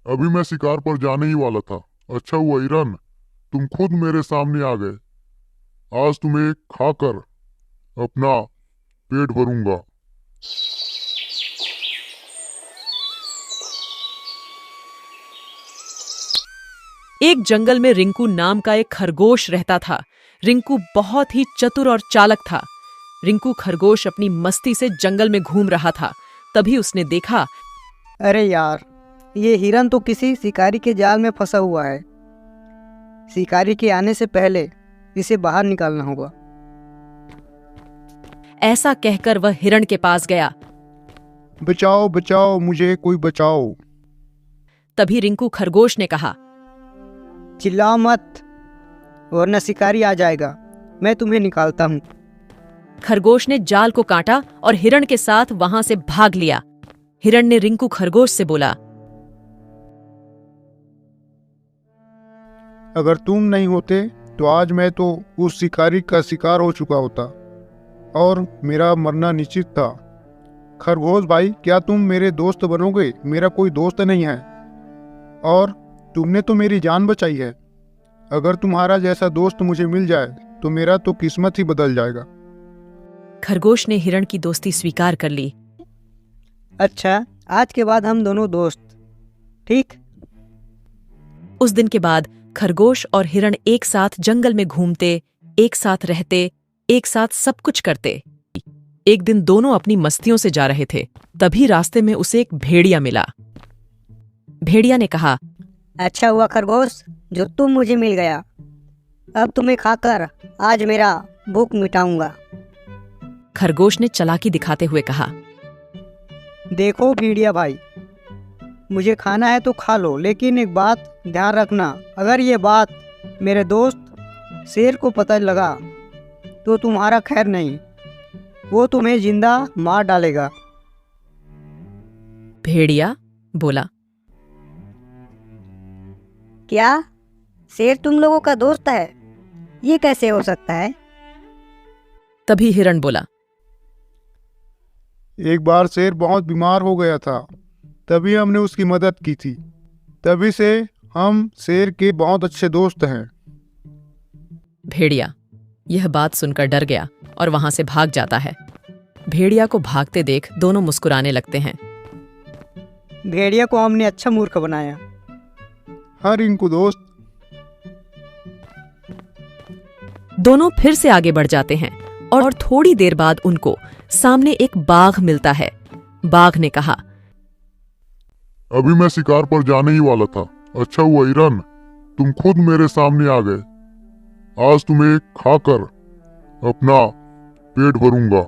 अभी मैं शिकार पर जाने ही वाला था। अच्छा हुआ हिरन, तुम खुद मेरे सामने आ गए। आज तुम्हें खाकर अपना पेट भरूंगा। एक जंगल में रिंकू नाम का एक खरगोश रहता था। रिंकू बहुत ही चतुर और चालाक था। रिंकू खरगोश अपनी मस्ती से जंगल में घूम रहा था। तभी उसने देखा, अरे यार, ये हिरन तो किसी शिकारी के जाल में फंसा हुआ है। शिकारी के आने से पहले इसे बाहर निकालना होगा। ऐसा कहकर वह हिरण के पास गया। बचाओ बचाओ, मुझे कोई बचाओ। तभी रिंकू खरगोश ने कहा, चिल्लाओ मत, वरना शिकारी आ जाएगा। मैं तुम्हें निकालता हूँ। खरगोश ने जाल को काटा और हिरण के साथ वहां से भाग लिया। हिरण ने रिंकू खरगोश से बोला, अगर तुम नहीं होते तो आज मैं तो उस शिकारी का शिकार हो चुका होता और मेरा मरना निश्चित था। खरगोश भाई, क्या तुम मेरे दोस्त बनोगे? मेरा कोई दोस्त नहीं है और तुमने तो मेरी जान बचाई है। अगर तुम्हारा जैसा दोस्त मुझे मिल जाए तो मेरा तो किस्मत ही बदल जाएगा। खरगोश ने हिरण की दोस्ती स्वीकार कर ली। अच्छा, आज के बाद हम दोनों दोस्त, ठीक? उस दिन के बाद खरगोश और हिरण एक साथ जंगल में घूमते, एक साथ रहते, एक साथ सब कुछ करते। एक दिन दोनों अपनी मस्तियों से जा रहे थे। तभी रास्ते में उसे एक भेड़िया मिला। भेड़िया ने कहा, अच्छा हुआ खरगोश जो तुम मुझे मिल गया। अब तुम्हें खाकर आज मेरा भूख मिटाऊंगा। खरगोश ने चालाकी दिखाते हुए कहा, देखो भेड़िया भाई, मुझे खाना है तो खा लो, लेकिन एक बात ध्यान रखना, अगर ये बात मेरे दोस्त शेर को पता लगा तो तुम्हारा खैर नहीं, वो तुम्हें जिंदा मार डालेगा। भेड़िया बोला, क्या शेर तुम लोगों का दोस्त है? ये कैसे हो सकता है? तभी हिरण बोला, एक बार शेर बहुत बीमार हो गया था, तभी हमने उसकी मदद की थी। तभी से हम शेर के बहुत अच्छे दोस्त हैं। भेड़िया यह बात सुनकर डर गया और वहां से भाग जाता है। भेड़िया को भागते देख दोनों मुस्कुराने लगते हैं। भेड़िया को हमने अच्छा मूर्ख बनाया। हाँ रिंकू दोस्त। दोनों फिर से आगे बढ़ जाते हैं और थोड़ी देर बाद उनको सामने एक बाघ मिलता है। बाघ ने कहा, अभी मैं शिकार पर जाने ही वाला था। अच्छा हुआ हिरन, तुम खुद मेरे सामने आ गए। आज तुम्हें खाकर अपना पेट भरूंगा।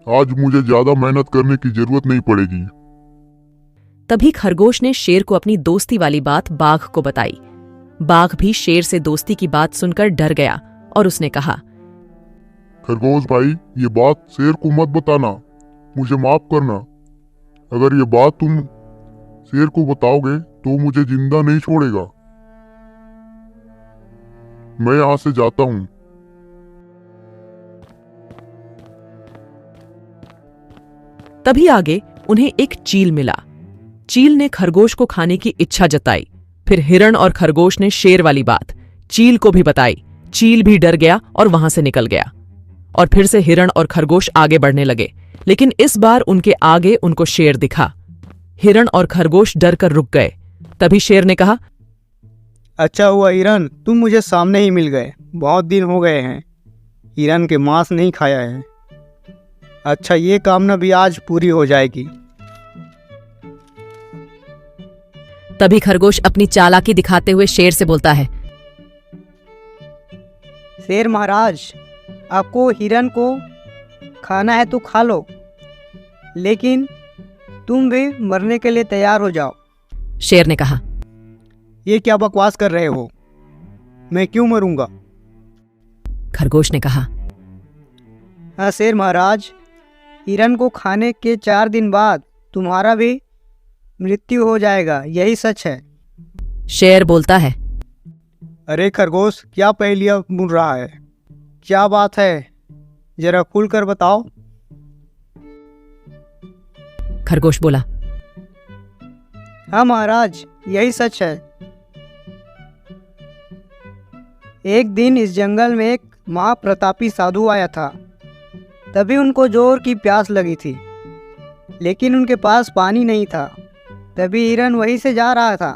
आज मुझे ज्यादा मेहनत करने की जरूरत नहीं पड़ेगी। तभी खरगोश ने शेर को अपनी दोस्ती वाली बात बाघ को बताई। बाघ भी शेर से दोस्ती की बात सुनकर डर गया और उसने कहा, खरगोश भाई, ये बात शेर को मत बताना, मुझे माफ करना। अगर ये बात तुम शेर को बताओगे तो मुझे जिंदा नहीं छोड़ेगा। मैं यहां से जाता हूं। तभी आगे उन्हें एक चील मिला। चील ने खरगोश को खाने की इच्छा जताई। फिर हिरण और खरगोश ने शेर वाली बात चील को भी बताई। चील भी डर गया और वहां से निकल गया। और फिर से हिरण और खरगोश आगे बढ़ने लगे, लेकिन इस बार उनके आगे उनको शेर दिखा। हिरण और खरगोश डर कर रुक गए। तभी शेर ने कहा, अच्छा हुआ हिरन, तुम मुझे सामने ही मिल गए। बहुत दिन हो गए हैं हिरन के मांस नहीं खाया है। अच्छा, ये कामना भी आज पूरी हो जाएगी। तभी खरगोश अपनी चालाकी दिखाते हुए शेर से बोलता है, शेर महाराज, आपको हिरन को खाना है तो खा लो, लेकिन तुम भी मरने के लिए तैयार हो जाओ। शेर ने कहा, ये क्या बकवास कर रहे हो? मैं क्यों मरूंगा? खरगोश ने कहा, हाँ शेर महाराज, हिरन को खाने के 4 दिन बाद तुम्हारा भी मृत्यु हो जाएगा, यही सच है। शेर बोलता है, अरे खरगोश, क्या पहेलियां बुन रहा है? क्या बात है, जरा खुलकर बताओ। खरगोश बोला, हाँ महाराज, यही सच है। एक दिन इस जंगल में एक महाप्रतापी साधु आया था। तभी उनको जोर की प्यास लगी थी, लेकिन उनके पास पानी नहीं था। तभी हिरन वहीं से जा रहा था।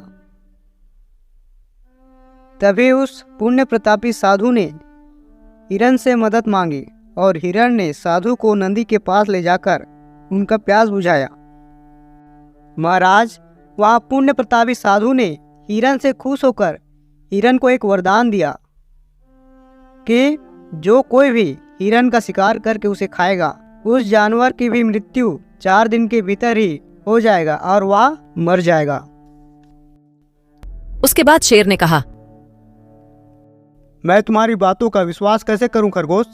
तभी उस पुण्य प्रतापी साधु ने हिरन से मदद मांगी और हिरन ने साधु को नदी के पास ले जाकर उनका प्यास बुझाया। महाराज, वहाँ पुण्य प्रतापी साधु ने हिरन से खुश होकर हिरन को एक वरदान दिया कि जो कोई भी हिरन का शिकार करके उसे खाएगा, उस जानवर की भी मृत्यु 4 दिन के भीतर ही हो जाएगा और वह मर जाएगा। उसके बाद शेर ने कहा, मैं तुम्हारी बातों का विश्वास कैसे करूं खरगोश?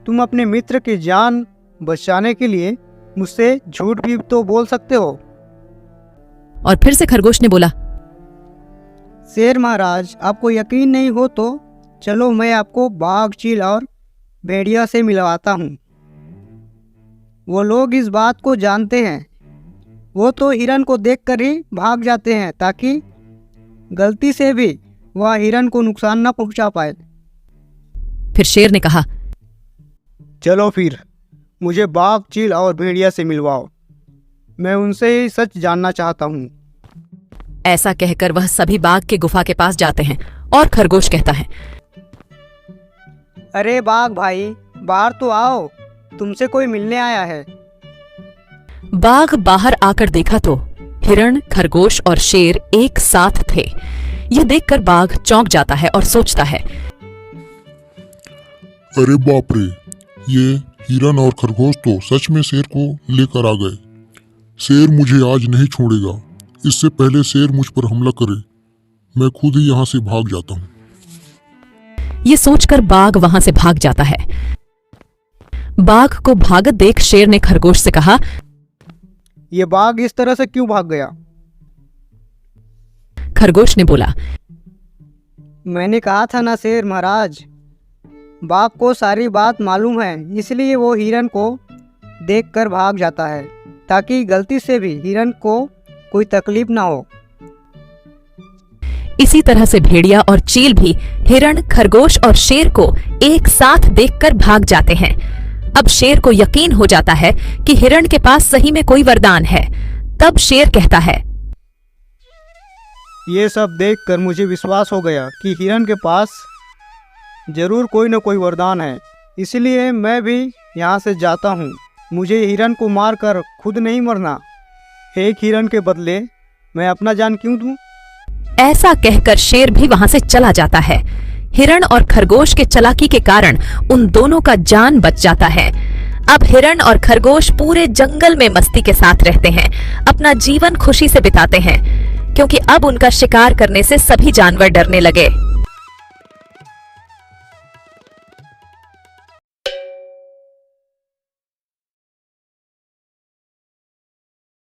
तुम अपने मित्र की जान बचाने के लिए मुझसे झूठ भी तो बोल सकते हो। और फिर से खरगोश ने बोला, शेर महाराज, आपको यकीन नहीं हो तो चलो मैं आपको बाघ, चील और भेड़िया से मिलवाता हूँ। वो लोग इस बात को जानते हैं। वो तो हिरन को देखकर ही भाग जाते हैं ताकि गलती से भी वह हिरन को नुकसान न पहुंचा पाए। फिर शेर ने कहा, चलो फिर मुझे बाघ, चील और भेड़िया से मिलवाओ। मैं उनसे ही सच जानना चाहता हूँ। ऐसा कहकर वह सभी बाघ के गुफा के पास जाते हैं और खरगोश कहता है, अरे बाघ भाई, बाहर तो आओ, तुमसे कोई मिलने आया है। बाघ बाहर आकर देखा तो हिरण, खरगोश और शेर एक साथ थे। यह देखकर बाघ चौंक जाता है और सोचता है, अरे बाप रे, ये हिरन और खरगोश तो सच में शेर को लेकर आ गए। शेर मुझे आज नहीं छोड़ेगा। इससे पहले शेर मुझ पर हमला करे, मैं खुद ही यहाँ से भाग जाता हूँ। ये सोचकर बाघ वहां से भाग जाता है। बाघ को भागत देख शेर ने खरगोश से कहा, ये बाघ इस तरह से क्यों भाग गया? खरगोश ने बोला, मैंने कहा था ना शेर महाराज, बाघ को सारी बात मालूम है, इसलिए वो हिरन को देखकर भाग जाता है ताकि गलती से भी हिरन को कोई तकलीफ ना हो। इसी तरह से भेड़िया और चील भी हिरण, खरगोश और शेर को एक साथ देखकर भाग जाते हैं। अब शेर को यकीन हो जाता है कि हिरण के पास सही में कोई वरदान है। तब शेर कहता है, ये सब देखकर मुझे विश्वास हो गया कि हिरन के पास जरूर कोई न कोई वरदान है, इसलिए मैं भी यहाँ से जाता हूँ। मुझे हिरन को मारकर खुद नहीं मरना। एक हिरन के बदले मैं अपना जान क्यों दूं? ऐसा कहकर शेर भी वहां से चला जाता है। हिरण और खरगोश के चालाकी के कारण उन दोनों का जान बच जाता है। अब हिरण और खरगोश पूरे जंगल में मस्ती के साथ रहते हैं, अपना जीवन खुशी से बिताते हैं, क्योंकि अब उनका शिकार करने से सभी जानवर डरने लगे।